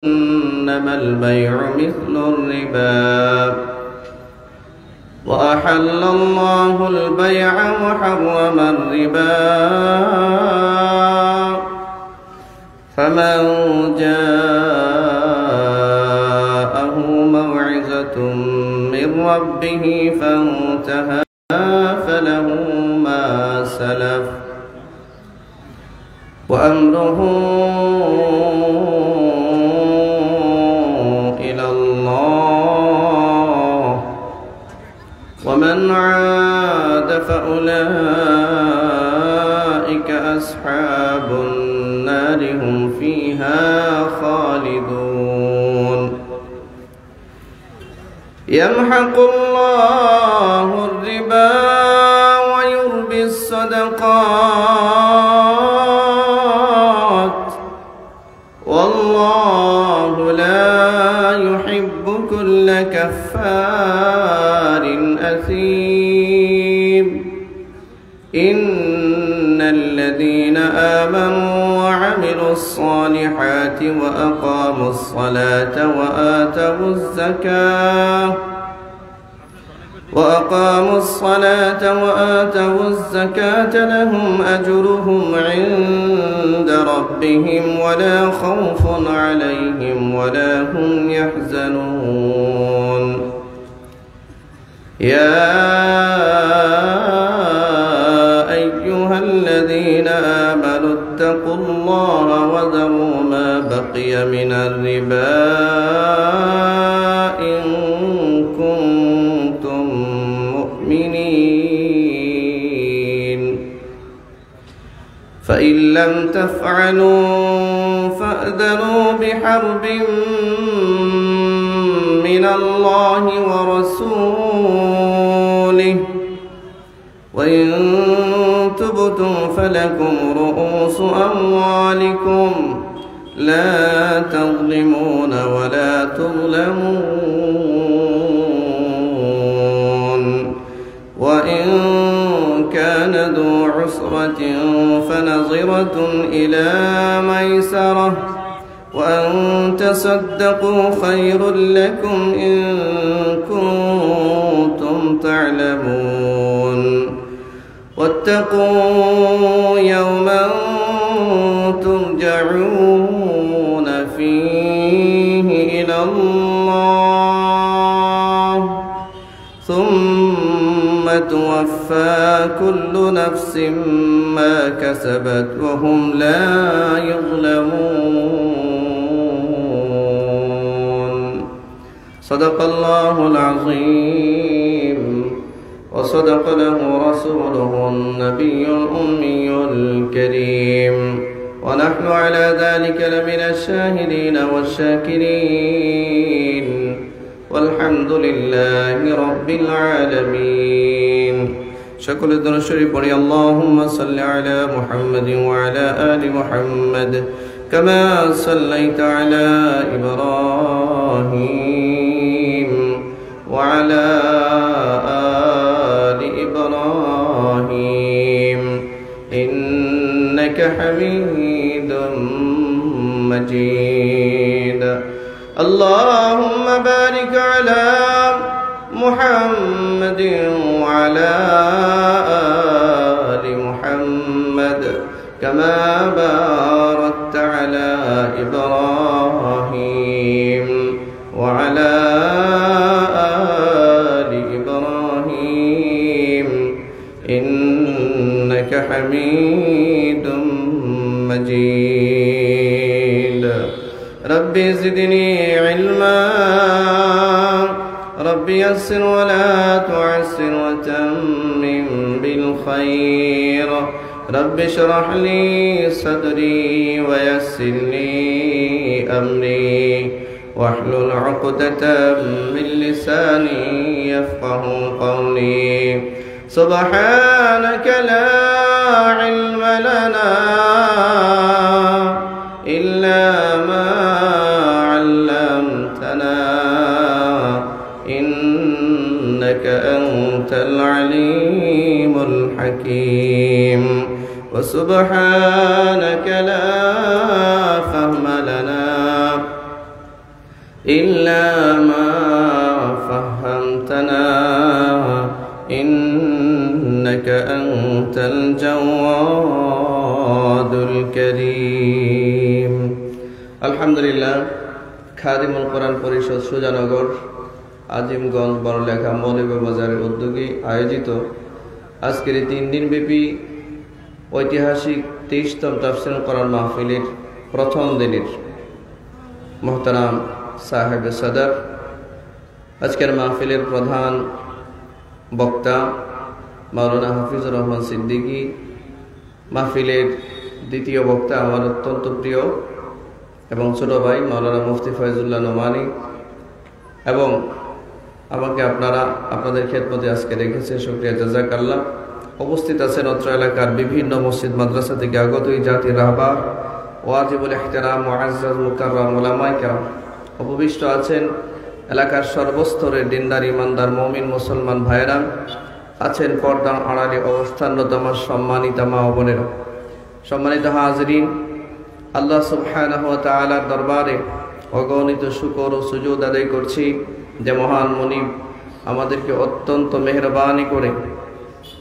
إنما البيع مثل الربا وأحل الله البيع وحرم الربا فمن جاءه موعظة من ربه فانتهى فله ما سلف وأمره إلى الله ومن عاد فأولئك أصحاب النار هم فيها خالدون يمحق الله الربا ويربي الصدقات والله لا يحب كل كفار أثيم إن الذين آمنوا وعملوا الصالحات وأقاموا الصلاة وآتوا الزكاة لهم أجرهم عند ربهم ولا خوف عليهم ولا هم يحزنون يا أيها الذين آمنوا اتقوا الله وذروا ما بقي من الربا إن كنتم مؤمنين فإن لم تفعلوا فأذنوا بحرب من الله ورسوله وإن تبتم فلكم رؤوس أموالكم لا تظلمون ولا تظلمون وإن كان ذو عسرة فنظرة إلى ميسرة وأن تصدقوا خير لكم إن كنتم تعلمون واتقوا يوما ترجعون فيه إلى الله ثم توفى كل نفس ما كسبت وهم لا يظلمون صدق الله العظيم وصدق له رسوله النبي الأمي الكريم ونحن على ذلك لمن الشاهدين والشاكرين والحمد لله رب العالمين شكر الدين الشريف اللهم صل على محمد وعلى آل محمد كما صليت على إبراهيم وعلى آل إبراهيم إنك حميد مجيد اللهم بارك على محمد وعلى آل محمد كما باركت على إبراهيم وعلى آل إبراهيم إنك حميد مجيد ربي زدني علما ربي يسر ولا تعسر وتمم بالخير رب اشرح لي صدري ويسر لي أمري واحلل عقدة من لساني يفقه قولي سبحانك لا علم لنا إلا ما علمتنا إنك أنت العليم الحكيم وسبحانك لا فهم لنا إلا ما فهمتنا إنك أنت الجواد الكريم الحمد لله খাদিমুল কোরআন পরিষদ সুজানগর আজিমগঞ্জ বড়লেখা মৌলভী বাজারের উদ্যোগে আয়োজিত আজকের 3 দিনব্যাপী ঐতিহাসিক 23তম তাফসীরুল কোরআন মাহফিলের প্রথম দিনের মুহতারাম সাহেব সদর আজকের মাহফিলের প্রধান বক্তা মাওলানা হাফিজুর রহমান সিদ্দিকী, মাহফিলের দ্বিতীয় বক্তা আমার অত্যন্ত প্রিয় এবং ছোট ভাই মাওলানা মুফতি ফয়জুল্লাহ নোমানী, এবং আমাকে আপনাদের খেদমতে আজকে রেখেছে, শুকরিয়া জাযাকাল্লাহ। উপস্থিত আছেন অত্র এলাকার বিভিন্ন মসজিদ মাদ্রাসা থেকে আগত এই জাতির রাহবার ওয়াজিবুল ইহতিরাম মুআজ্জাজ মুকাররম উলামায়ে কেরাম। উপবিষ্ট আছেন এলাকার সর্বস্তরের দিনদার ইমানদার মুমিন মুসলমান ভাইয়েরা, আছেন পর্দার আড়ালে অবস্থানরত আমার সম্মানিত মা ও বোনেরা। সম্মানিত হাজরিন, আল্লাহ সুবহানাহু ওয়া তাআলার দরবারে অগণিত শুকর ও সুজুদ আদায় করছি যে মহান মুনিব আমাদেরকে অত্যন্ত মেহেরবানি করে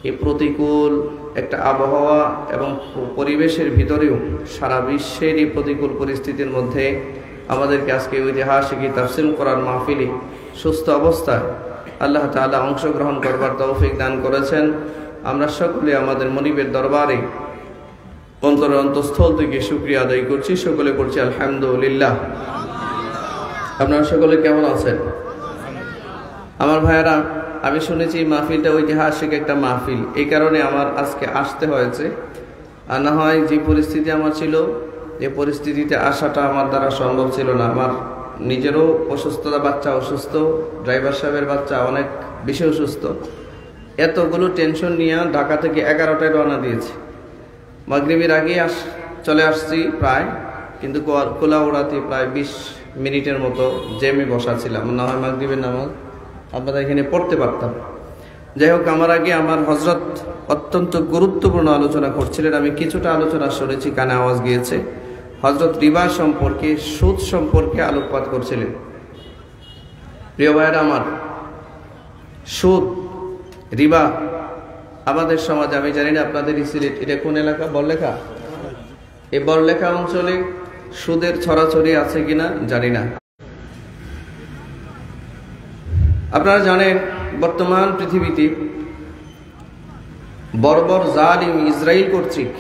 এই প্রতিকূল একটা আবহাওয়া এবং পরিবেশের ভিতরেও সারা বিশ্বের এই প্রতিকূল পরিস্থিতির মধ্যে আমাদেরকে আজকে ঐতিহাসিক তাফসীরুল কোরআন মাহফিলে সুস্থ অবস্থায় আল্লাহ তাআলা অংশগ্রহণ করবার তৌফিক দান করেছেন। আমরা সকলে আমাদের মুনিবের দরবারে অন্তরের অন্তঃস্থল থেকে শুকরিয়া আদায় করছি, সকলে করছি আলহামদুলিল্লাহ। আপনারা সকলে কেমন আছেন? আমার ভাইয়েরা, আমি শুনেছি মাহফিলটা ঐতিহাসিক একটা মাহফিল, এই কারণে আমার আজকে আসতে হয়েছে। আর না হয় যে পরিস্থিতি আমার ছিল, যে পরিস্থিতিতে আসাটা আমার দ্বারা সম্ভব ছিল না। আমার নিজেরও অসুস্থতা, বাচ্চা অসুস্থ, ড্রাইভার সাহেবের বাচ্চা অনেক বেশি অসুস্থ। এতগুলো টেনশন নিয়ে ঢাকা থেকে 11টায় রওনা দিয়েছি। মাগরিবের আগে চলে আসছি প্রায়, কিন্তু কোলাউড়াতে প্রায় 20 মিনিটের মতো জ্যামে বসা ছিলাম, না হয় মাগরিবের নামাজ আপনারা এখানে পড়তে পারতাম। যাই হোক, আমার আগে আমার হযরত অত্যন্ত গুরুত্বপূর্ণ আলোচনা করছিলেন, আমি কিছুটা আলোচনা শুনেছি, কানে আওয়াজ গিয়েছে। হযরত রিবা সম্পর্কে, সুদ সম্পর্কে আলোকপাত করছিলেন। প্রিয় ভাইয়েরা আমার, সুদ, রিবা আমাদের সমাজে, আমি জানি না আপনাদের সিলেট এটা কোন এলাকা, বড়লেখা, এই বড়লেখা অঞ্চলে সুদের ছড়াছড়ি আছে কিনা জানি না। আপনারা জানেন বর্তমান পৃথিবীতে বর্বর জালিম ইসরায়েল কর্তৃক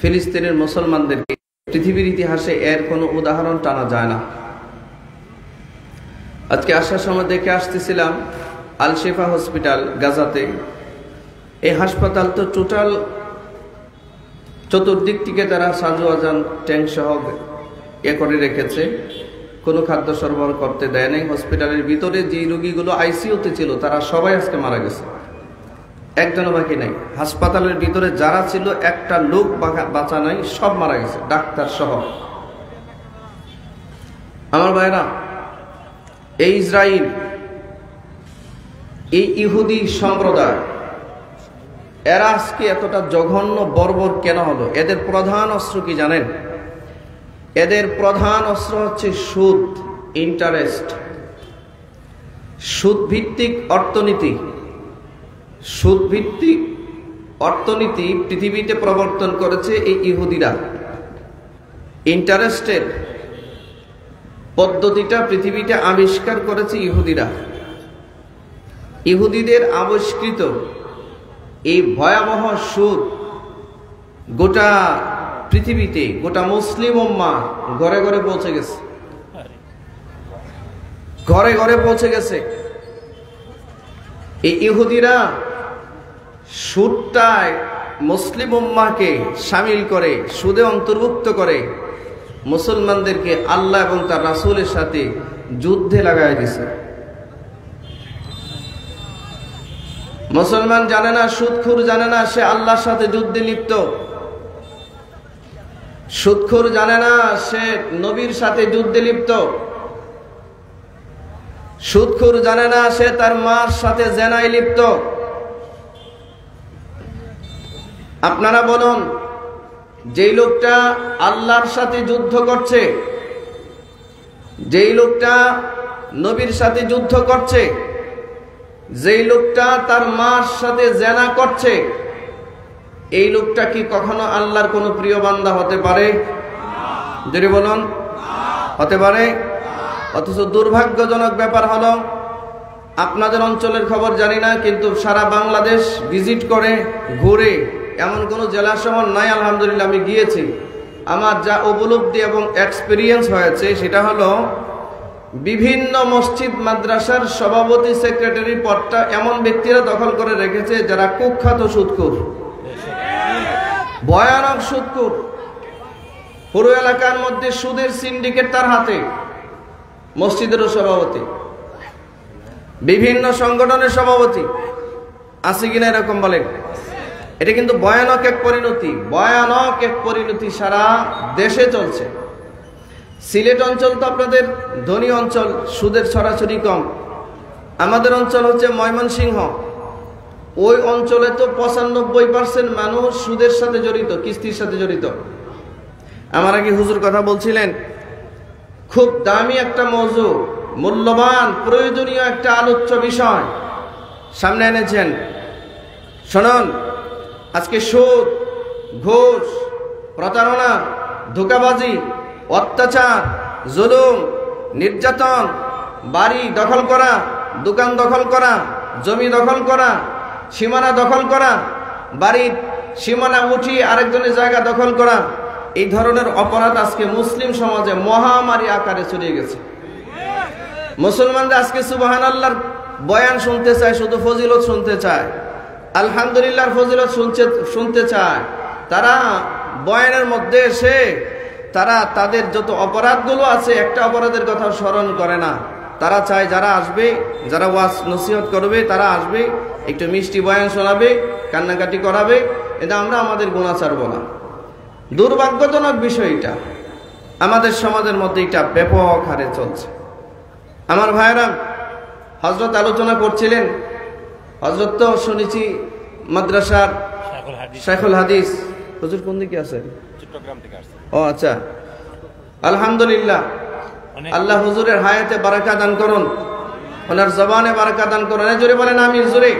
ফিলিস্তিনের মুসলমানদেরকে পৃথিবীর ইতিহাসে এর কোনো উদাহরণ টানা যায় না। আজকে আসার সময় দেখে আসতেছিলাম আল শিফা হসপিটাল গাজাতে। এই হাসপাতাল তো টোটাল চতুর্দিক থেকে তারা সাজু আজান ট্যাঙ্ক সহ করে রেখেছে, কোনো খাদ্য সরবরাহ করতে দেয় নাই। হসপিটালের ভিতরে যে রোগীগুলো আইসিইউতে ছিল তারা সবাই আজকে মারা গেছে, একজনও বাকি নাই। হাসপাতালের ভিতরে যারা ছিল একটা লোক বাঁচা নাই, সব মারা গেছে, ডাক্তার সহ। আমার ভাইরা, এই ইসরায়েল, এই ইহুদি সম্প্রদায়, এরা আজকে এতটা জঘন্য বর্বর কেন হলো? এদের প্রধান অস্ত্র কি জানেন? এদের প্রধান অস্ত্র হচ্ছে সুদ, ইন্টারেস্ট, সুদ ভিত্তিক অর্থনীতি। সুদ ভিত্তিক অর্থনীতি পৃথিবীতে প্রবর্তন করেছে এই ইহুদিরা। ইন্টারেস্টের পদ্ধতিটা পৃথিবীতে আবিষ্কার করেছে ইহুদিরা। ইহুদিদের আবিষ্কৃত এই ভয়াবহ সুদ গোটা পৃথিবীতে, গোটা মুসলিম উম্মাহ ঘরে ঘরে পৌঁছে গেছে, ঘরে ঘরে পৌঁছে গেছে। এই ইহুদিরা সুদটায় মুসলিম উম্মাহকে শামিল করে, সুদে অন্তর্ভুক্ত করে মুসলমানদেরকে আল্লাহ এবং তার রাসূলের সাথে যুদ্ধে লাগায় দিছে। মুসলমান জানে না, সুদখোর জানে না সে আল্লাহর সাথে যুদ্ধে লিপ্ত। সুদখোর জানে না সে নবীর সাথে যুদ্ধে লিপ্ত। সুদখোর জানে না সে তার মার সাথে জেনায় লিপ্ত। আপনারা বলুন, যেই লোকটা আল্লাহর সাথে যুদ্ধ করছে, যেই লোকটা নবীর সাথে যুদ্ধ করছে, যেই লোকটা তার মার সাথে জেনা করছে, এই লোকটা কি কখনো আল্লাহর কোনো প্রিয় বান্দা হতে পারে? যদি বলুন, হতে পারে? অথচ দুর্ভাগ্যজনক ব্যাপার হলো, আপনাদের অঞ্চলের খবর জানি না, কিন্তু সারা বাংলাদেশ ভিজিট করে ঘুরে এমন কোনো জেলা শহর নাই, আলহামদুলিল্লাহ আমি গিয়েছি। আমার যা উপলব্ধি এবং এক্সপিরিয়েন্স হয়েছে সেটা হলো, বিভিন্ন মসজিদ মাদ্রাসার সভাপতি সেক্রেটারি পদটা এমন ব্যক্তিরা দখল করে রেখেছে যারা কুখ্যাত সুদখোর, ভয়ানক সুদখোর। পুরো এলাকার মধ্যে সুদের সিন্ডিকেট তার হাতে, মসজিদেরও সভাপতি, বিভিন্ন সংগঠনের সভাপতি। আছে কিনা এরকম বলেন? এটা কিন্তু ভয়ানক এক পরিণতি, ভয়ানক এক পরিণতি সারা দেশে চলছে। সিলেট অঞ্চল তো আপনাদের ধনী অঞ্চল, সুদের ছড়াছড়ি কম। আমাদের অঞ্চল হচ্ছে ময়মনসিংহ, ওই অঞ্চলে তো 95% মানুষ সুদের সাথে জড়িত, কিস্তির সাথে জড়িত। আমার আগে হুজুর কথা বলছিলেন, খুব দামি একটা মৌজু, মূল্যবান প্রয়োজনীয় একটা আলোচ্য বিষয় সামনে এনেছেন। শুনুন, আজকে সুদ, ঘুষ, প্রতারণা, ধোঁকাবাজি, অত্যাচার, জুলুম, নির্যাতন, বাড়ি দখল করা, দোকান দখল করা, জমি দখল করা, সীমানা দখল করা, বাড়ির সীমানা উঠিয়ে আরেকজনের জায়গা দখল করা, এই ধরনের অপরাধ আজকে মুসলিম সমাজে মহামারী আকারে ছড়িয়ে গেছে। মুসলমানরা আজকে সুবহানাল্লাহর বয়ান শুনতে চায়, শুধু ফজিলত শুনতে চায়, আলহামদুলিল্লাহর ফজিলত শুনতে চায়। তারা বয়ানের মধ্যে এসে তারা তাদের যত অপরাধগুলো আছে একটা অপরাধের কথা স্মরণ করে না। তারা চায় যারা আসবে, যারা ওয়াজ নসিহত করবে, তারা আসবে, একটু মিষ্টি বয়ান শোনাবে, কান্নাকাটি করাবে, এটা আমরা আমাদের গুনাহ ছাড়বো না। দুর্ভাগ্যজনক বিষয়টা আমাদের সমাজের মধ্যে এটা ব্যাপক হারে চলছে। আমার ভাইয়েরা, হযরত আলোচনা করছিলেন, হযরত তো শুনেছি মাদ্রাসার শাইখুল হাদিস। হুজুর কোন দিকে আছেন? চট্টগ্রাম থেকে আসছেন। ও আচ্ছা, আলহামদুলিল্লাহ, আল্লাহ হুজুরের হায়াতে বারাকা দান করুন, ওনার জবানে বারাকা দান করুন। জোরে বলেন আমিন। জোরে।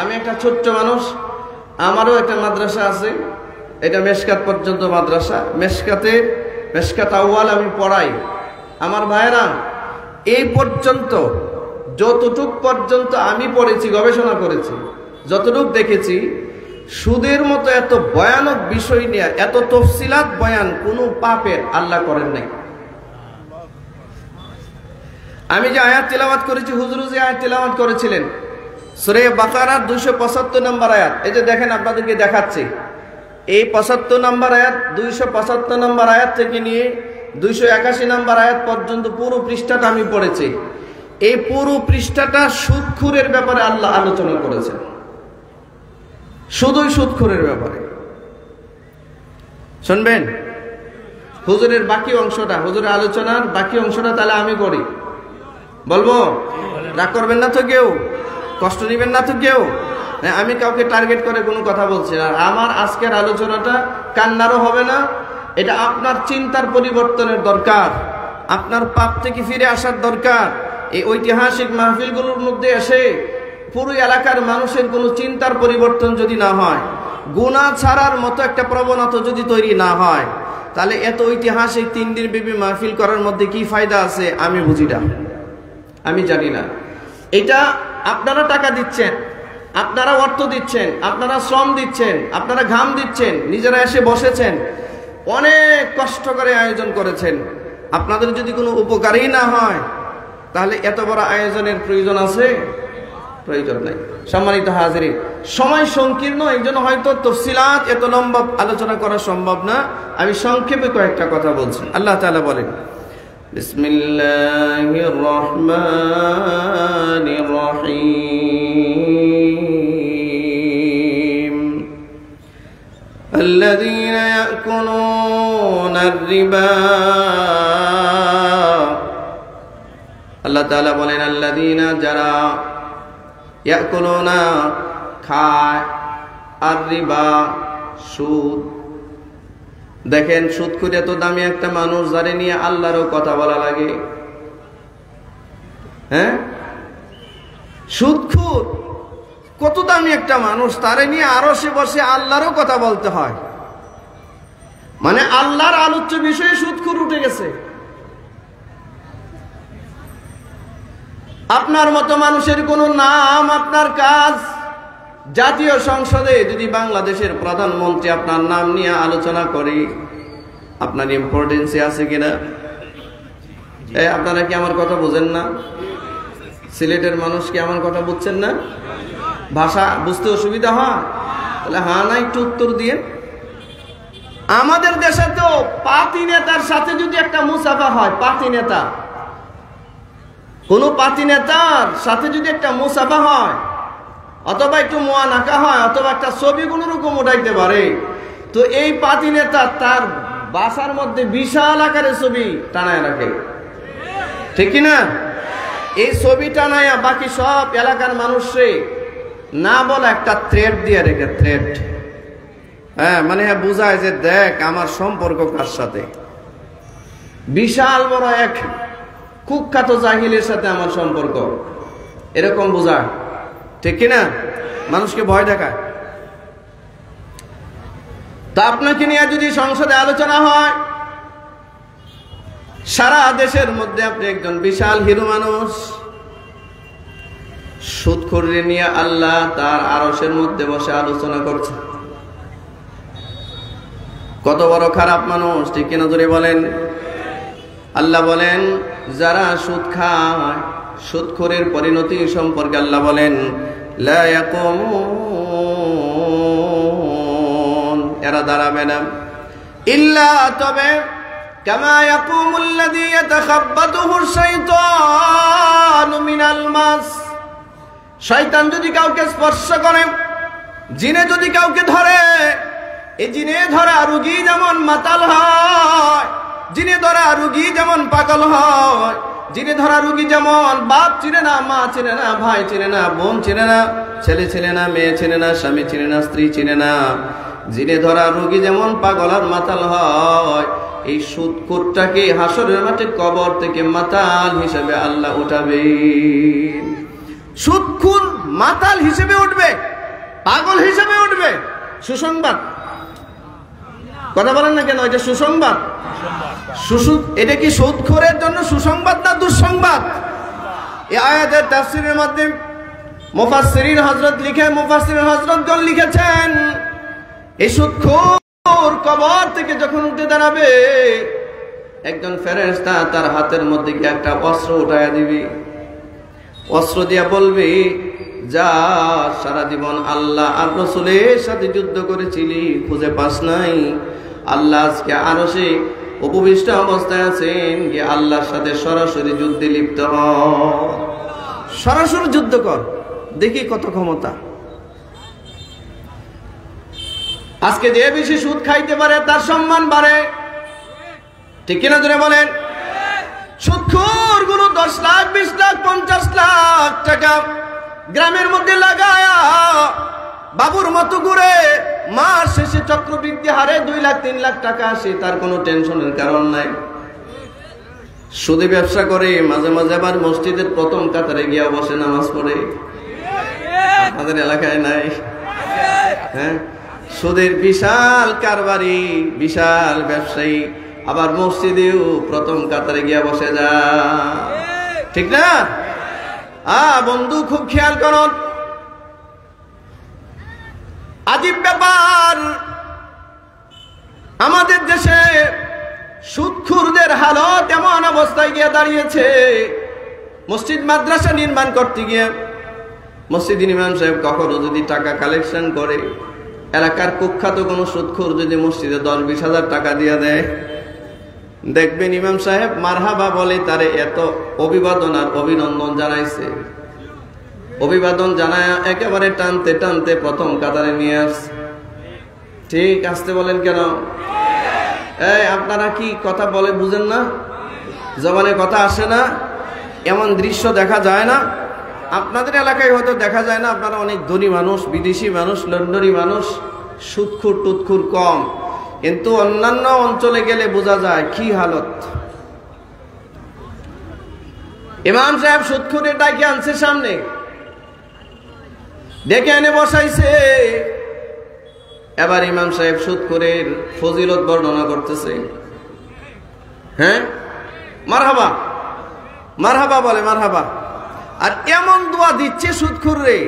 আমি একটা ছোট্ট মানুষ, আমারও একটা মাদ্রাসা আছে, এটা মেশকাত পর্যন্ত মাদ্রাসা। মেশকাত আউয়াল আমি পড়াই। আমার ভাইয়েরা, এই পর্যন্ত যতটুক পর্যন্ত আমি পড়েছি, গবেষণা করেছি, যতটুক দেখেছি, সুদের মতো এত ভয়ানক বিষয় নিয়ে এত তফসিলাত বয়ান কোন পাপের আল্লাহ করেন নাই। আমি যে আয়াত তিলাওয়াত করেছি, হুজুর যে আয়াত তিলাওয়াত করেছিলেন সূরা বাকারার 275 নম্বর আয়াত, এই যে দেখেন আপনাদেরকে দেখাচ্ছি, এই 75 নম্বর আয়াত, 275 নম্বর আয়াত থেকে নিয়ে 281 নম্বর আয়াত পর্যন্ত পুরো পৃষ্ঠাটা আমি পড়েছি। এই পুরো পৃষ্ঠাটা সুদখোরের ব্যাপারে আল্লাহ আলোচনা করেছেন, শুধুই সুদখোরের ব্যাপারে। শুনবেন হুজুরের বাকি অংশটা, হুজুরের আলোচনার বাকি অংশটা তাহলে আমি করি, বলবো? রাগ করবেন না তো কেউ? কষ্ট নেবেন না তো কেউ? আমি কাউকে টার্গেট করে কোনো কথা বলছি না। আমার আজকের আলোচনাটা কান্নারও হবে না, এটা আপনার চিন্তার পরিবর্তনের দরকার, আপনার পাপ থেকে ফিরে আসার দরকার। এই ঐতিহাসিক মাহফিলগুলোর মধ্যে এসে পুরো এলাকার মানুষের কোনো চিন্তার পরিবর্তন যদি না হয়, গুনাহ ছাড়ার মতো একটা প্রবণতা যদি তৈরি না হয়, তাহলে এত ঐতিহাসিক 3 দিন ব্যাপী মাহফিল করার মধ্যে কি ফায়দা আছে আমি বুঝি না, আমি জানি না। এটা আপনারা টাকা দিচ্ছেন, আপনারা অর্থ দিচ্ছেন, আপনারা শ্রম দিচ্ছেন, আপনারা ঘাম দিচ্ছেন, নিজেরা এসে বসেছেন, অনেক কষ্ট করে আয়োজন করেছেন। আপনাদের যদি কোনো উপকারই না হয়, তাহলে এত বড় আয়োজনের প্রয়োজন আছে? প্রয়োজন নাই। সম্মানিত হাজিরিন, সময় সংকীর্ণ, এই জন্য হয়তো তফসিলাত এত লম্বা আলোচনা করা সম্ভব না। আমি সংক্ষেপে কয়েকটা কথা বলছি। আল্লাহ তাআলা বলেন, বিসমিল্লাহির রহমানির রহিম, আল্লাযীনা ইয়াকুলুনার রিবা। আল্লাহ তাআলা বলেন, আল্লাযীনা, যারা, ইয়াকুলুনা খায়, আর রিবা সুদ, দেখেন সুদখোর এত দামি একটা মানুষ, যারে নিয়ে আল্লাহরও কথা বলা লাগে। হ্যাঁ, সুদখোর কত দামি একটা মানুষ, তারে নিয়ে আরশে বসে আল্লাহরও কথা বলতে হয়। মানে আল্লাহর আলোচ্য বিষয়ে সুদখোর উঠে গেছে। আপনার মতো মানুষের কোনো নাম, আপনার কাজ, জাতীয় সংসদে যদি বাংলাদেশের প্রধানমন্ত্রী আপনার নাম নিয়ে আলোচনা করে, আপনার ইম্পর্টেন্সি আছে কিনা? আপনারা কি আমার কথা বুঝেন না? সিলেটের মানুষ কি আমার কথা বুঝছেন না? ভাষা বুঝতে অসুবিধা হয়? তাহলে হ্যাঁ না একটু উত্তর দিয়ে। আমাদের দেশে তো পাতি নেতার সাথে যদি একটা মুসাফা হয়, পাতি নেতা, কোন পাতি নেতার সাথে যদি একটা মুসাফা হয়, অথবা একটু মোয়ানাকা হয়, অথবা একটা ছবি কোন রকম উঠাইতে পারে, তো এই পাতি নেতা তার বাসার মধ্যে বিশাল আকারের ছবি টানায় রাখে, ঠিক কিনা? এই ছবি টানায়া বাকি সব এলাকার মানুষে না বলা একটা থ্রেড দিয়ে রেখে, থ্রেড। হ্যাঁ, মানে বুঝায় যে দেখ আমার সম্পর্ক কার সাথে, বিশাল বড় এক কুখ্যাত জাহিলের সাথে আমার সম্পর্ক, এরকম বোঝায়, ঠিক কিনা? মানুষকে ভয় দেখায়। তা আপনাকে নিয়ে যদি সংসদে আলোচনা হয়, সারা দেশের মধ্যে আপনি একজন বিশাল হিরো মানুষ, সুদখোররে নিয়ে আল্লাহ তার আরশের মধ্যে বসে আলোচনা করছে। কত বড় খারাপ মানুষ, ঠিক কিনা জোরে বলেন? আল্লাহ বলেন যারা সুদ খায়, সুদখোরের পরিণতি সম্পর্কে আল্লাহ বলেন লা ইয়াকুমুন, এরা দাঁড়াবে না, ইল্লা তবে কামা ইয়াকুমুল্লাযী ইয়াতাখাব্বাতুহু শাইতানু মিনাল মাস, শয়তান যদি কাউকে স্পর্শ করে, জিনে যদি কাউকে ধরে, এই জিনে ধরা রোগী যেমন মাতাল হয়, জিনে ধরা রোগী যেমন পাগল হয়, জিনে ধরা রোগী যেমন বাপ চিনে না, মা চিনে না, ভাই চিনে না, বোন চিনে না, ছেলে চিনে না, মেয়ে চিনে না, স্বামী চিনে না, স্ত্রী চিনে না, জিনে ধরা রোগী যেমন পাগল আর মাতাল হয়, এই সুদখোরটাকে হাসরের মাঠে কবর থেকে মাতাল হিসেবে আল্লাহ উঠাবেন। সুদখোর মাতাল হিসেবে উঠবে, পাগল হিসেবে উঠবে। সুসংবাদ, কথা বলেন না কেন? এটা সুসংবাদ। এটা কি সুদখোরের জন্য সুসংবাদ না দুঃসংবাদ? এই আয়াতের তাফসীরের মধ্যে মুফাসসিরিন হযরত মুফাসসিরিন হযরতগণ লিখেছেন, এই সুদখোর কবর থেকে যখন উঠে দাঁড়াবে, একজন ফেরেশতা তার হাতের মধ্যে কি একটা অস্ত্র উঠায়া দিবে, অস্ত্র দিয়া বলবে যা সারা জীবন আল্লাহ আর রাসূলের সাথে যুদ্ধ করেছিলি, খুঁজে পাস নাই, আল্লাহ আজকে আরশে উপবিষ্ট অবস্থায় আছেন, গিয়ে আল্লাহর সাথে সরাসরি যুদ্ধে লিপ্ত হ, সরাসরি যুদ্ধ কর, দেখি কত ক্ষমতা। আজকে যে বেশি সুদ খাইতে পারে তার সম্মান বাড়ে, ঠিক কিনা জোরে বলেন? সুদখোর গুলো 10 লাখ 20 লাখ 50 লাখ টাকা গ্রামের মধ্যে লাগায়া বাবুর মতো ঘুরে, মাস শেষে চক্রবৃদ্ধি হারে 2 লাখ 3 লাখ টাকা আসে, তার কোনো টেনশনের কারণ নাই। সুদে ব্যবসা করে, মাঝে মাঝে আবার মসজিদের প্রথম কাতারে গিয়া বসে নামাজ পড়ে, আমাদের এলাকায় নাই? হ্যাঁ, সুদের বিশাল কারবারি, বিশাল ব্যবসায়ী, আবার মসজিদেও প্রথম কাতারে গিয়া বসে যায়, ঠিক না? বন্ধু খুব খেয়াল করুন, আজীব ব্যাপার, আমাদের দেশে সুদখোরদের হালত এমন অবস্থায় গিয়ে দাঁড়িয়েছে, মসজিদ মাদ্রাসা নির্মাণ করতে গিয়ে মসজিদ ইমাম সাহেব কখনো যদি টাকা কালেকশন করে, এলাকার কুখ্যাত কোনো সুদখোর যদি মসজিদে 10-20 হাজার টাকা দিয়ে দেয়, দেখবেন ইমাম সাহেব মারহাবা বলে তারে এত অভিবাদন আর অভিনন্দন জানাইছে, অভিবাদন জানায় একেবারে টানতে টানতে প্রথম কাতারে নিয়ে আসছে। ঠিক আসতে বলেন কেন? আপনারা কি কথা বলে বুঝেন না? জবানে কথা আসে না? এমন দৃশ্য দেখা যায় না? আপনাদের এলাকায় হয়তো দেখা যায় না, আপনারা অনেক ধনী মানুষ, বিদেশি মানুষ, লন্ডনী মানুষ, সুদখোর টুদখোর কম, কিন্তু অন্যান্য অঞ্চলে গেলে বোঝা যায় কি হালত। ইমাম সাহেব সুদখোরের ডাকে আনছে সামনে, ডেকে এনে বসাইছে। এবার ইমাম সাহেব সুদখোরের ফজিলত বর্ণনা করতেছে। হ্যাঁ, মারহাবা মারহাবা বলে, মারহাবা। আর এমন দোয়া দিচ্ছে সুদখোর রে,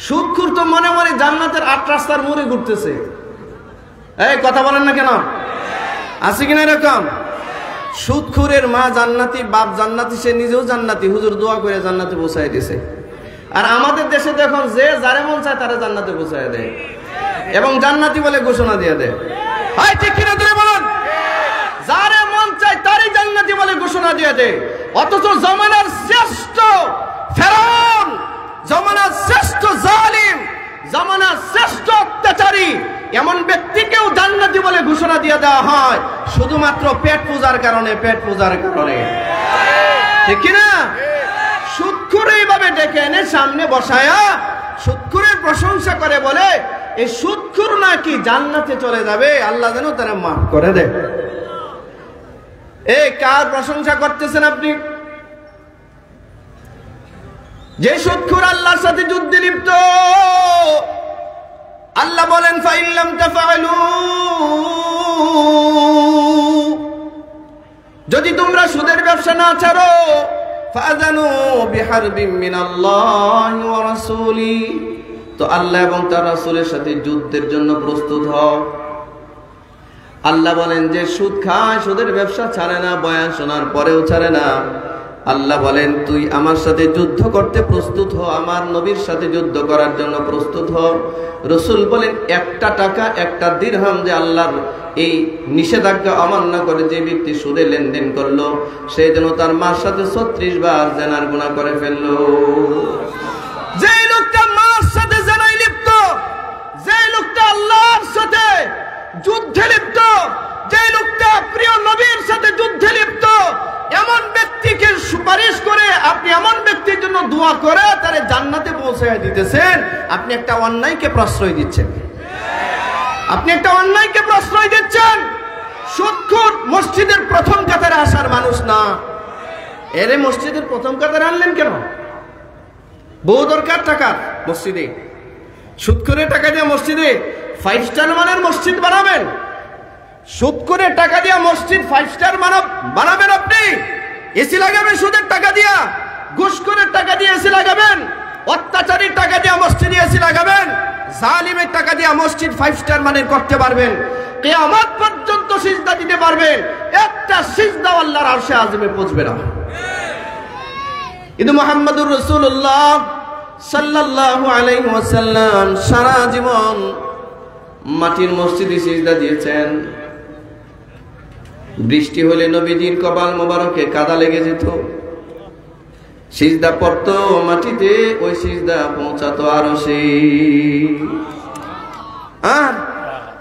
সুদখোর তো মনে মনে জান্নাতের 8 রাস্তার মোড়ে ঘুরতেছে। এই কথা বলেন না কেন? আছে কিনা এরকম? সুদখোরের মা জান্নাতি, বাপ জান্নাতি, সে নিজেও জান্নাতি, হুজুর দোয়া করে জান্নাতে পৌঁছায় দিছে। আর আমাদের দেশে দেখুন, যে যারে মন চায় তারা জান্নাতে পৌঁছায় দেয় এবং জান্নাতি বলে ঘোষণা দিয়ে দেয়। হয় ঠিক কিনা ধরে বলুন? যারে মন চায় তারই জান্নাতি বলে ঘোষণা দিয়ে দেয়। অথচ জমানার শ্রেষ্ঠ ফেরাউন, জমানার শ্রেষ্ঠ জালিম, জমানার শ্রেষ্ঠ অত্যাচারী এমন ব্যক্তিকেও জান্নাতি বলে ঘোষণা দিয়ে দেওয়া হয় শুধুমাত্র পেট পূজার কারণে, পেট পূজার কারণে। ঠিক কিনা? সুদখোর এইভাবে ডেকে এনে সামনে বসায়া সুদখোরের প্রশংসা করে, বলে এই সুদখোর নাকি জান্নাতে চলে যাবে, আল্লাহ যেন তারা মাফ করে দেয়। এই কার প্রশংসা করতেছেন আপনি? যে সুদখোর আল্লাহর সাথে যুদ্ধে লিপ্ত। আল্লাহ বলেন, ফাইল্লাম তাফআলু, যদি তোমরা সুদের ব্যবসা না ছাড়ো, ফাযানু বিহারবিম মিনাল্লাহি ওয়া রাসূলি, তো আল্লাহ এবং তার রাসূলের সাথে যুদ্ধের জন্য প্রস্তুত হও। আল্লাহ বলেন যে সুদ খায়, সুদের ব্যবসা ছাড়ে না, বয়ান শোনার পরেও ছাড়ে না, আল্লাহ বলেন তুই আমার সাথে যুদ্ধ করতে প্রস্তুত হ, আমার নবীর সাথে যুদ্ধ করার জন্য প্রস্তুত হ। রাসূল বলেন একটা টাকা, একটা দিরহাম যে আল্লাহর এই নিষেধাজ্ঞা অমান্য করে যে ব্যক্তি সুদে লেনদেন করলো, সে যেন তার মার সাথে 36 বার জিনার গুনাহ করে ফেললো। যে লোকটা মার সাথে জিনায় লিপ্ত, যে লোকটা আল্লাহর সাথে যুদ্ধে লিপ্ত, যে লোকটা প্রিয় নবীর সাথে যুদ্ধে লিপ্ত, এমন ব্যক্তিকে সুপারিশ করে আপনি এমন ব্যক্তির জন্য দোয়া করে তারে জান্নাতে পৌঁছায় দিতেছেন, আপনি একটা অন্যায়কে প্রশ্রয় দিচ্ছেন। আপনি একটা অন্যায়কে প্রশ্রয় দিচ্ছেন। সুদখোর মসজিদের প্রথম কাতারে আসার মানুষ না। এরে মসজিদের প্রথম কাতারে আনলেন কেন? বহু দরকার টাকা মসজিদে। সুদখোরের টাকা দিয়ে মসজিদে 5 স্টার মানের মসজিদ বানাবেন? সুদখোরের টাকা দিয়া মসজিদ 5 স্টার বানাবেন আপনি? এসি লাগাবেন সুদের টাকা দিয়া? ঘুষখোরের টাকা দিয়ে এসি লাগাবেন? অত্যাচারীর টাকা দিয়া মসজিদে এসি লাগাবেন? জালিমের টাকা দিয়া মসজিদ 5 স্টার মানের করতে পারবেন? কিয়ামত পর্যন্ত সিজদা দিতে পারবেন, একটা সিজদা আল্লাহর আরশে আযমে পৌঁছবে না। কিন্তু মুহাম্মদুর রাসূলুল্লাহ সাল্লাল্লাহু আলাইহি ওয়াসাল্লাম সারা জীবন মাটির মসজিদে সিজদা দিয়েছেন। বৃষ্টি হলে নবীজির কপাল মোবারকে কাদা লেগে যেত, সিজদা পড়তো মাটিতে, ওই সিজদা পৌঁছাতো আরশে। আর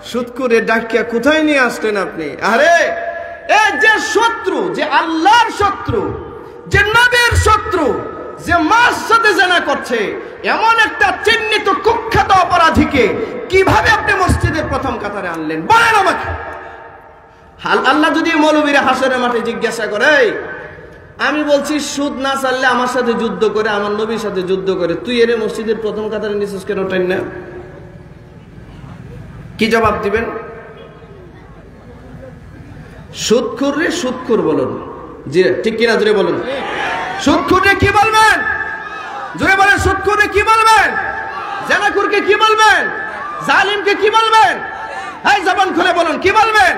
সুদখোরে ডাকিয়া কোথায় নিয়ে আসলেন আপনি? আরে এই যে শত্রু, যে আল্লাহর শত্রু, যে নবীর শত্রু, যে মার সাথে জিনা করছে, এমন একটা চিহ্নিত কুখ্যাত অপরাধীকে কিভাবে আপনি মসজিদের প্রথম কাতারে আনলেন? বলেন আমাকে। আল্লাহ যদি মৌলবীরা হাসরের মাঠে জিজ্ঞাসা করে, আমি বলছি সুদ না ছাড়লে আমার সাথে যুদ্ধ করে, আমার নবীর সাথে যুদ্ধ করে, তুই এর মসজিদের প্রথম কাতারে নিছিস কেন? টাইম না, কি জবাব দিবেন? সুদখোর রে সুদখোর বলুন। জি ঠিক কিনা জোরে বলুন। সুদখোর রে কি বলবেন? জোরে বলেন। সুদখোর রে কি বলবেন? জিনাখোরকে কি বলবেন? জালিমকে কি বলবেন? এই জবান খুলে বলুন, কি বলবেন?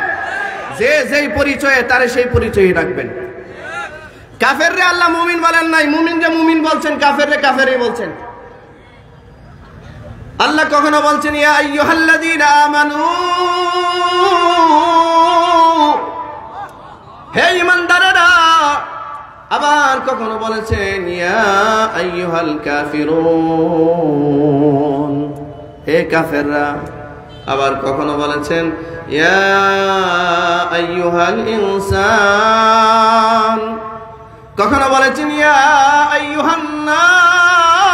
যে যেই পরিচয়ে তারে সেই পরিচয়ে রাখবেন। কাফের রে আল্লাহ মুমিন বলেন নাই, মুমিন রে মুমিন বলছেন, কাফের রে কাফেরই বলছেন। আল্লাহ কখনো বলছেন ইয়া আইয়ুহাল্লাযীনা আমানু, হে ঈমানদারেরা। আবার কখনো বলেছেন ইয়া আইয়ুহাল কাফিরুন, হে কাফেররা। আবার কখনো বলেছেন ইয়া আইয়ুহাল ইনসান, কখনো বলেছেন ইয়া আইয়ুহান নাস।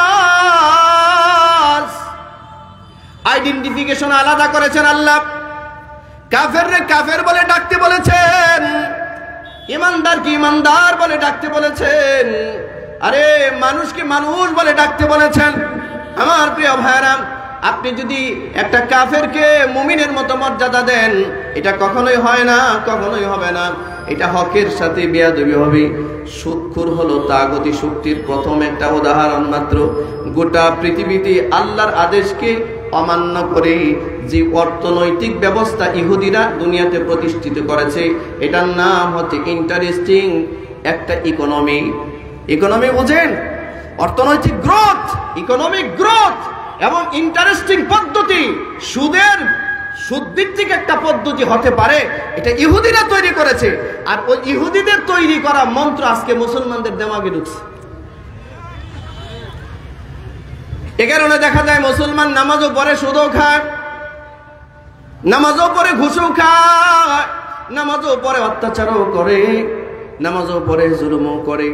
আইডেন্টিফিকেশন আলাদা করেছেন আল্লাহ। কাফেররে কাফের বলে ডাকতে বলেছেন, ইমানদারকে ইমানদার বলে ডাকতে বলেছেন, আরে মানুষকে মানুষ বলে ডাকতে বলেছেন। আমার প্রিয় ভাইরা, আপনি যদি একটা কাফেরকে মুমিনের মতো মর্যাদা দেন, এটা কখনোই হয় না, কখনোই হবে না। এটা হকের সাথে বেয়াদবি হবে। সুদখোর হলো তাগতি শক্তির প্রথম একটা উদাহরণ মাত্র। গোটা পৃথিবীতে আল্লাহর আদেশকে অমান্য করে যে অর্থনৈতিক ব্যবস্থা ইহুদিরা দুনিয়াতে প্রতিষ্ঠিত করেছে, এটার নাম হচ্ছে ইন্টারেস্টিং একটা ইকোনমি। ইকোনমি বুঝেন? অর্থনৈতিক গ্রোথ, ইকোনমিক গ্রোথ এবং ইন্টারেস্টিং পদ্ধতি। সুদভিত্তিক একটা পদ্ধতি হতে পারে, এটা ইহুদিরা তৈরি করেছে। আর ওই ইহুদিদের তৈরি করা মন্ত্র আজকে মুসলমানদের দিমাগে ঢুকছে। এ কারণে দেখা যায় মুসলমান নামাজও পড়ে, সুদও খায়, নামাজও পড়ে ঘুষও খায়, নামাজও পড়ে অত্যাচারও করে, নামাজও পড়ে জুলুমও করে।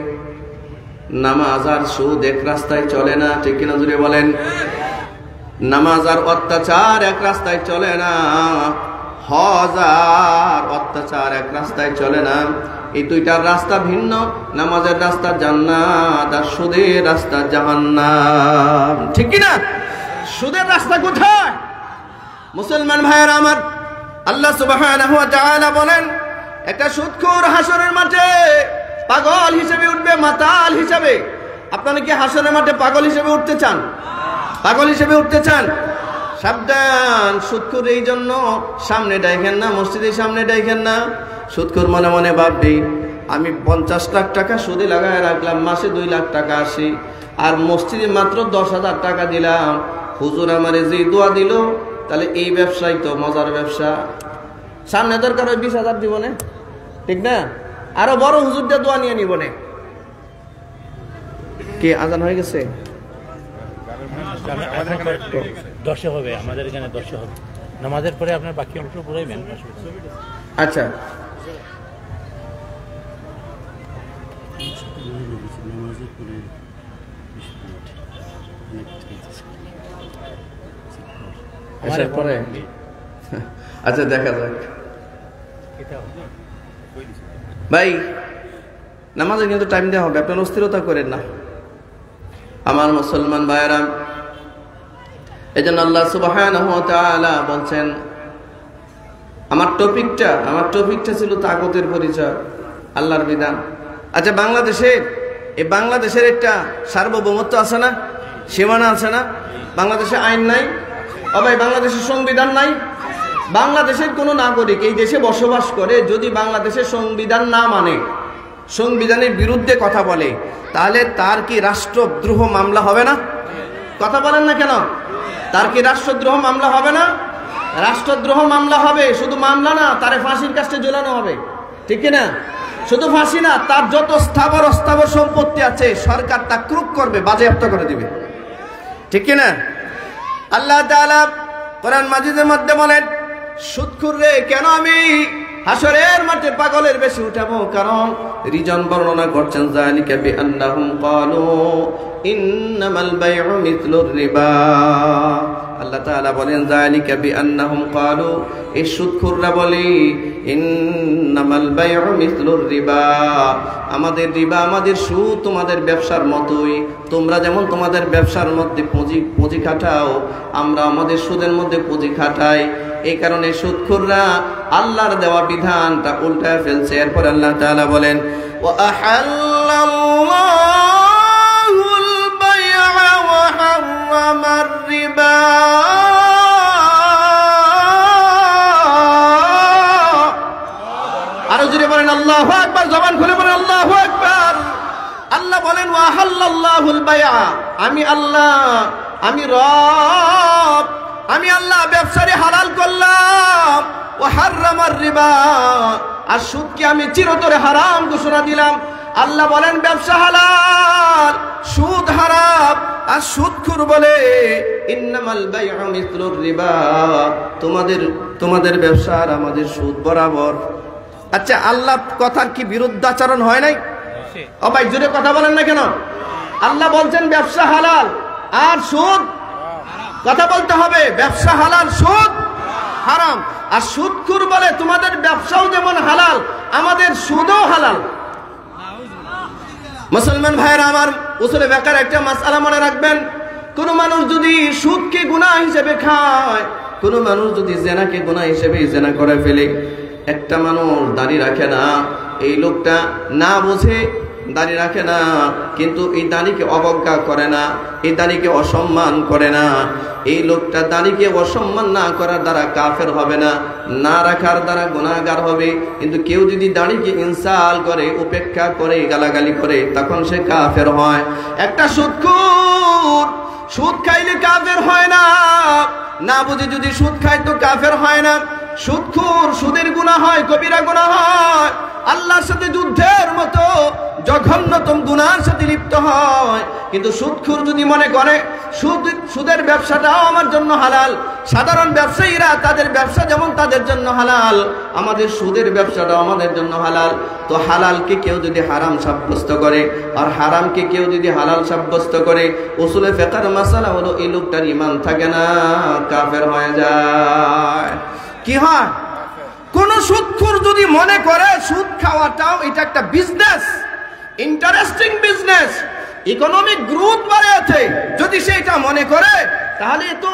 নামাজ আর সুদ এক রাস্তায় চলে না, ঠিক কিনা জুড়ে বলেন? নামাজ আর অত্যাচার এক রাস্তায় চলে না, হজ আর অত্যাচার এক রাস্তায় চলে না। এই দুইটার রাস্তা ভিন্ন। নামাজের রাস্তা জান্নাত আর সুদের রাস্তা জাহান্নাম, ঠিক কিনা? সুদের রাস্তা কোথায়? মুসলমান ভাইয়েরা আমার, আল্লাহ সুবহানাহু ওয়া তাআলা বলেন, একটা সুদখোর হাসরের মাঠে পাগল হিসেবে উঠবে, মাতাল হিসেবে। আপনারা কি হাসরের মাঠে পাগল হিসেবে উঠতে চান? পাগল হিসেবে উঠতে চান? সাবধান, সুদখোর এই জন্য সামনে ডাইকেন না, মসজিদের সামনে ডাইকেন না। সুদখোর মনে মনে ভাববে, আমি 50 লাখ টাকা সুদে লাগায় রাখলাম, মাসে 2 লাখ টাকা আসে, আর মসজিদে মাত্র 10,000 টাকা দিলাম। হুজুর আমারে যে দোয়া দিল, তাহলে এই ব্যবসাই তো মজার ব্যবসা। সামনে দরকার ওই 20,000 দিব না, ঠিক না? আরো বড় হুজুরদের দোয়া নিয়ে নিব না। কি আজান হয়ে গেছে? 10 হবে, আমাদের এখানে 10 হবে। নামাজের পরে আপনার বাকি অংশ পড়াইবেন। আচ্ছা, পরে আচ্ছা দেখা যাক। ভাই, নামাজে কিন্তু টাইম দেওয়া হবে, আপনার অস্থিরতা করেন না আমার মুসলমান ভাইয়েরা। এই জন্য আল্লাহ সুবহানাহু ওয়া তাআলা বলছেন, আমার টপিকটা ছিল তাকতের পরিচয়, আল্লাহর বিধান। আচ্ছা, বাংলাদেশের একটা সার্বভৌমত্ব আছে না, সীমানা আছে না? বাংলাদেশে আইন নাই, ভাই বাংলাদেশের সংবিধান নাই। বাংলাদেশের কোন নাগরিক এই দেশে বসবাস করে যদি বাংলাদেশের সংবিধান না মানে, সংবিধানের বিরুদ্ধে কথা বলে, তাহলে তার কি রাষ্ট্রদ্রোহ মামলা হবে না? কথা বলেন না কেন? তার কি রাষ্ট্রদ্রোহ মামলা হবে না? রাষ্ট্রদ্রোহ মামলা হবে। শুধু মামলা না, তারে ফাঁসির কাস্টে ঝোলানো হবে, ঠিক না? শুধু ফাঁসি না, তার যত স্থাবর অস্থাবর সম্পত্তি আছে সরকার তা ক্রুক করবে, বাজেয়াপ্ত করে দিবে, ঠিক না? আল্লাহ তাআলা কোরআন মাজিদের মধ্যে বলেন, সুদখোর রে, কেন আমি হাসরের মাঠে পাগলের বেশি উঠাবো? কারণ রিজন বর্ণনা করছেন, যালিকা বিআন্নাহুম ক্বালু ইন্নামাল বাইউ মিথলুর রিবা। আল্লাহ তাআলা বলেন, যালিকা বিআন্নাহুম ক্বালু, এই সুদখোররা বলে, ইন্নামাল বাইউ মিথলুর রিবা, আমাদের রিবা, আমাদের সুদ তোমাদের ব্যবসার মতোই। তোমরা যেমন তোমাদের ব্যবসার মধ্যে পুঁজি খাটাও, আমরা আমাদের সুদের মধ্যে পুঁজি খাটাই। এই কারণে সুদখোররা আল্লাহর দেওয়া বিধানটা উল্টায় ফেলছে। এরপর আল্লাহ তাআলা বলেন, ওয়া আহাল্লাল্লাহুল বাই'a ওয়া হাররামার রিবা। আরো জোরে বলেন আল্লাহু আকবার, জবান খুলে বলেন আল্লাহু আকবার। আল্লাহ বলেন, ওয়া আহাল্লাল্লাহুল বাই'a, আমি আল্লাহ, আমি রব, আমি আল্লাহ ব্যবসারে হালাল করলাম। ওয়া হাররামার রিবা, আর সুদকে আমি চিরতরে হারাম ঘোষণা দিলাম। আল্লাহ বলেন ব্যবসা হালাল, সুদ হারাম। আর সুদখোর বলে, ইন্নামাল বাইউ মিথলুর রিবা, তোমাদের ব্যবসা আর আমাদের সুদ বরাবর। আচ্ছা, আল্লাহ কথার কি বিরুদ্ধাচরণ হয় নাই? ও ভাই, জোরে কথা বলেন না কেন? আল্লাহ বলছেন ব্যবসা হালাল আর সুদ, কথা বলতে হবে, ব্যবসা হালাল, সুদ হারাম। আর সুদখোর বলে তোমাদের ব্যবসাও যেমন হালাল, আমাদের সুদও হালাল। মুসলমান ভাইরা আমার, উসুলে ফিকহের একটা মাসআলা মনে রাখবেন, কোন মানুষ যদি সুদকে গুনাহ হিসেবে খায়, কোন মানুষ যদি জিনাকে গুনাহ হিসেবে জিনা করে ফেলে, একটা মানুষ দাড়ি রাখে না, এই লোকটা না বুঝে দাড়ি রাখে না, কিন্তু এই দাড়িকে অবজ্ঞা করে না, এই দাড়িকে অসম্মান করে না, এই লোকটা দাড়িকে অসম্মান না করার দ্বারা কাফের হবে না, না রাখার দ্বারা গুনাহগার হবে। কিন্তু কেউ যদি দাড়িকে ইনসাল করে, উপেক্ষা করে, গালাগালি করে, তখন সে কাফের হয়। একটা সুদখোর সুদ খাইলে কাফের হয় না, না বুঝে যদি সুদ খায় তো কাফের হয় না। সুদখোর সুদের গুনাহ হয়, কবিরা গুনাহ হয়, আল্লাহর সাথে যুদ্ধের মতো জঘন্যতম গুনাহের সাথে লিপ্ত হয়। কিন্তু সুদখোর যদি মনে করে সুদের ব্যবসাটাও আমার জন্য হালাল, সাধারণ ব্যবসায়ীরা তাদের ব্যবসা যেমন তাদের জন্য হালাল, আমাদের সুদের ব্যবসাটাও আমাদের জন্য হালাল। তো হালালকে কেউ যদি হারাম সাব্যস্ত করে আর হারামকে কেউ যদি হালাল সাব্যস্ত করে, উসুলে ফিকহের মাসআলা হলো এই লোকটার ঈমান থাকে না, কাফের হয়ে যায়। কি হয়? কোন সুদখোর যদি মনে করে সুদ খাওয়াটাও এটা একটা business, interesting business, economic growth বাড়াচ্ছে, যদি সে এটা মনে করে, তাহলে তো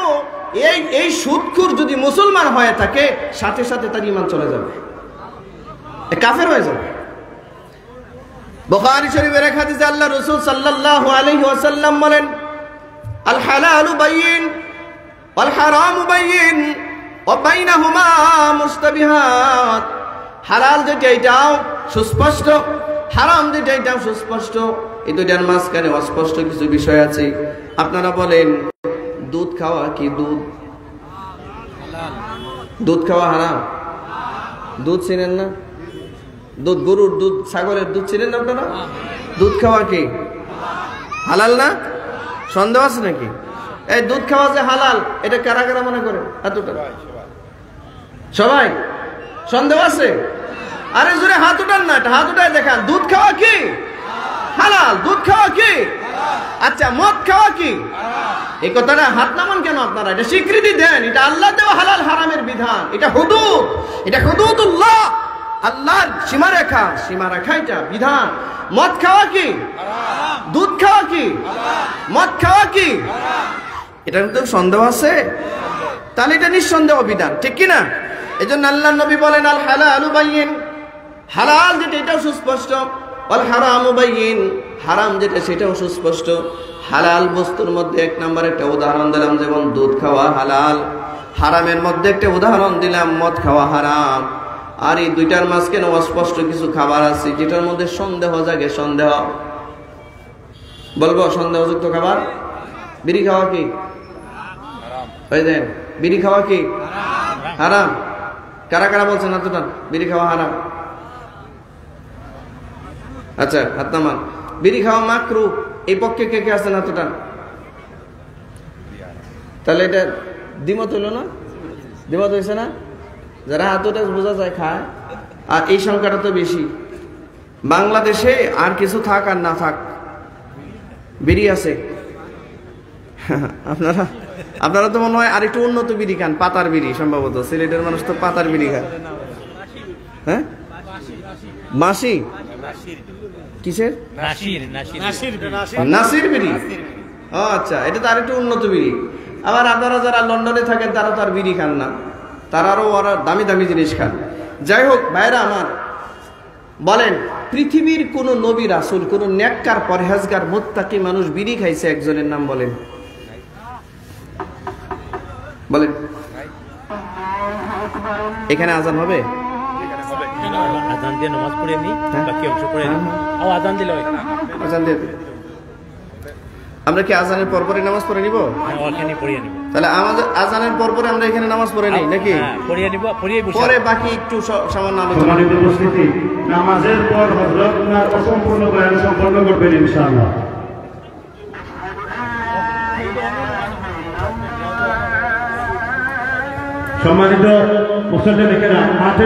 এই সুদখোর যদি মুসলমান হয়ে থাকে, সাথে সাথে তার ঈমান চলে যাবে, কাফের হয়ে যাবে। বুখারী শরীফের এক হাদিসে আল্লাহ রাসূল সাল্লাল্লাহু আলাইহি ওয়াসাল্লাম বলেন, আল হালালু বাইয়িন ওয়াল হারামু বাইয়িন ওয়া বাইনাহুমা মুশতাবিহাত। হালাল যেটা এটাও সুস্পষ্ট, হারাম যেটা এটাও সুস্পষ্ট, এই দুইটার মাঝখানে অস্পষ্ট কিছু বিষয় আছে। আপনারা বলেন, দুধ খাওয়া কি দুধ খাওয়া হারাম? দুধ চিনেন না? দুধ, গরুর দুধ, ছাগলের দুধ চিনেন না আপনারা? দুধ খাওয়া কি হালাল না? সন্দেহ আছে নাকি? এই দুধ খাওয়া যে হালাল, এটা কারা কারা মনে করে? এতটা সবাই সন্দেহ আছে? আরে জোরে হাত উঠান না, হাত উঠায় দেখান। দুধ খাওয়া কি হালাল? দুধ খাওয়া কি? আচ্ছা, মদ খাওয়া কি? এই কথাটা হাত নামান কেন আপনারা? এটা স্বীকৃতি দেন, এটা আল্লাহ দেওয়া হালাল হারামের বিধান, এটা হুদুদ, এটা হুদুদুল্লাহ, আল্লাহর সীমারেখা, সীমারেখা এটা বিধান। মদ খাওয়া কি? দুধ খাওয়া কি? মদ খাওয়া কি? এটার মধ্যে সন্দেহ আছে? তাহলে এটা নিঃসন্দেহ বিধান, ঠিক কিনা? এই জন্য আল্লাহ নবী বলেন, আল হালালু বাইয়িন, হালাল যেটা এটাও সুস্পষ্ট, ওয়াল হারামু বাইয়িন, হারাম যেটা সেটাও সুস্পষ্ট। হালাল বস্তুর মধ্যে এক নাম্বার একটা উদাহরণ দিলাম, যেমন দুধ খাওয়া হালাল। হারামের মধ্যে একটা উদাহরণ দিলাম, মদ খাওয়া হারাম। আর এই দুইটার মাঝখানে অস্পষ্ট কিছু খাবার আছে যেটার মধ্যে সন্দেহ জাগে। সন্দেহ বলবো, সন্দেহযুক্ত খাবার। বিড়ি খাওয়া কি? ওই দেন, বিড়ি খাওয়া কি হারাম? কারা কারা বলছেন এতটা বিড়ি খাওয়া হারাম? আচ্ছা, হাত নামান। বিড়ি খাওয়া মাকরু, এই পক্ষে কে কে আছেন এতটা? তাহলে এটা দ্বিমত হইল না? দ্বিমত হয়েছে না? যারা হাতটা বোঝা যায় খায়, আর এই সংখ্যাটা তো বেশি। বাংলাদেশে আর কিছু থাক আর না থাক, বিড়ি আছে। আপনারা তো মনে হয় আরেকটু উন্নত বিড়ি খান, পাতার বিড়ি সম্ভবত। সিলেটের মানুষ তো পাতার বিড়ি খায়। হ্যাঁ, মাসি কিসের? নাসির বিড়ি। ও আচ্ছা, এটা তো আরেকটু উন্নত বিড়ি। আবার আপনারা যারা লন্ডনে থাকেন তারা তো আর বিড়ি খান না, তারারও ওরা দামি দামি জিনিস খান। যাই হোক ভাইরা আমার, বলেন পৃথিবীর কোন নবী রাসূল, কোন নেককার পরহেজগার মুত্তাকি মানুষ বিড়ি খাইছে? একজনের নাম বলেন, বলেন। এখানে আজান হবে? আজান দিয়ে নামাজ পড়ে নি, বাকি অংশ পড়ে নি। ও আজান দিলে আজান দিয়ে আমরা কি আজানের পরপরই নামাজ পড়ে নিব? ওখানে পড়িয়ে নিব। তাহলে আমাদের আজানের পরপরে আমরা এখানে নামাজ পড়ে নিই নাকি? পড়িয়ে নিব, পড়িয়ে বসে পরে বাকি একটু সামান্য আলোচনা। নামাজের পর হযরত উনার অসম্পূর্ণ বয়ান সম্পন্ন করবেন ইনশাআল্লাহ। সম্মানিত মুসল্লি দেখেন, মাঠে